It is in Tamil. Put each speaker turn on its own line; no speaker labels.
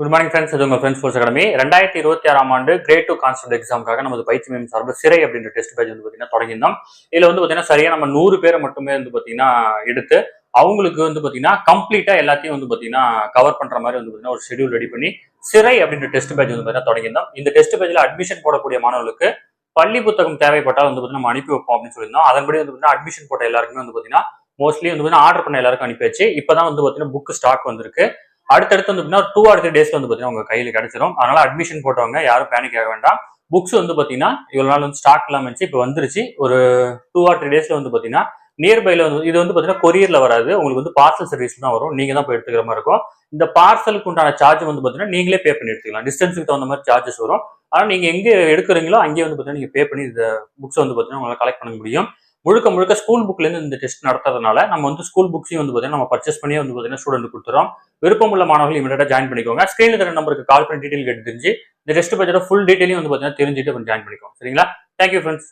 Good morning friends. இது உங்கள் ஃப்ரெண்ட்ஸ் ஃபோர்ஸ் அகாடமி 2026 ஆண்டு கிரேட் 2 கான்ஸ்டபிள் எக்ஸாமுக்காக நமது பயிற்சி மையம் சார்பில் சிறை அப்படின்ற டெஸ்ட் பேஜ் வந்து பார்த்தீங்கன்னா தொடங்கியிருந்தோம். இதில் வந்து பார்த்தீங்கன்னா சரியா நம்ம 100 பேரை மட்டுமே வந்து பார்த்தீங்கன்னா எடுத்து அவங்களுக்கு வந்து பார்த்தீங்கன்னா கம்ப்ளீட்டா எல்லாத்தையும் வந்து பார்த்தீங்கன்னா கவர் பண்ற மாதிரி வந்து பார்த்தீங்கன்னா ஒரு ஷெடியூல் ரெடி பண்ணி சிறை அப்படின்ற டெஸ்ட் பேஜ் வந்து பார்த்தீங்கன்னா தொடங்கியிருந்தோம். இந்த டெஸ்ட் பேஜ்ல அட்மிஷன் போடக்கூடிய மாணவர்களுக்கு பள்ளி புத்தகம் தேவைப்பட்டால் வந்து பார்த்தீங்கன்னா நம்ம அனுப்பி வைப்போம் அப்படின்னு சொல்லியிருந்தோம். அதன்படி வந்து பார்த்தீங்கன்னா அட்மிஷன் போட்ட எல்லாருக்குமே வந்து பார்த்தீங்கன்னா மோஸ்ட்லி வந்து பார்த்தீங்கன்னா ஆர்டர் பண்ண எல்லாருக்கும் அனுப்பியாச்சு. இப்பதான் வந்து பார்த்தீங்கன்னா புக் ஸ்டாக் வந்திருக்கு. அடுத்தடுத்து வந்து பார்த்தீங்கன்னா 2 or 3 டேஸ்ல வந்து பார்த்தீங்கன்னா உங்க கையில் கிடைச்சிடும். அதனால அட்மிஷன் போட்டவங்க யாரும் பேனிக் ஆக வேண்டாம். புக்ஸ் வந்து பார்த்தீங்கன்னா இவ்வளவு நாள் வந்து ஸ்டாக் இல்லாம இருந்துச்சு, இப்போ வந்துருச்சு. ஒரு 2 or 3 டேஸ்ல வந்து பார்த்தீங்கன்னா நியர்பைல வந்து இது வந்து பார்த்தீங்கன்னா கொரியர்ல வராது, உங்களுக்கு வந்து பார்சல் சர்வீஸ் தான் வரும். நீங்க தான் போய் எடுத்துக்கிற மாதிரி இருக்கும். இந்த பார்சலுக்கு உண்டான சார்ஜ் வந்து பார்த்தீங்கன்னா நீங்களே பே பண்ணி எடுத்துக்கலாம். டிஸ்டன்ஸுக்கு தகுந்த மாதிரி சார்ஜஸ் வரும். ஆனால் நீங்க எங்க எடுக்கிறீங்களோ அங்கேயே வந்து பார்த்தீங்கன்னா நீங்க பே பண்ணி இந்த புக்ஸ் வந்து பார்த்தீங்கன்னா உங்களால் கலெக்ட் பண்ண முடியும். முழுக்க முழுக்க ஸ்கூல் புக்ல இருந்து இந்த டெஸ்ட் நடத்துறதுனால நம்ம வந்து ஸ்கூல் புக்ஸையும் வந்து பார்த்தீங்கன்னா நம்ம பர்ச்சேஸ் பண்ணி வந்து பார்த்தீங்கன்னா ஸ்டூடெண்ட் கொடுத்துறோம். விருப்பம் உள்ள மாணவர்கள் இமீடியட்டா ஜாயின் பண்ணிக்கோங்க. ஸ்கிரீன்ல தர நம்பருக்கு கால் பண்ணி டீடைல் கேட்டு தெரிஞ்சு இந்த டெஸ்ட் பட்ஜெட் ஃபுல் டீடைலையும் வந்து பார்த்தீங்கன்னா தெரிஞ்சுட்டு ஜாயின் பண்ணிக்கோங்க. சரிங்களா? Thank you friends.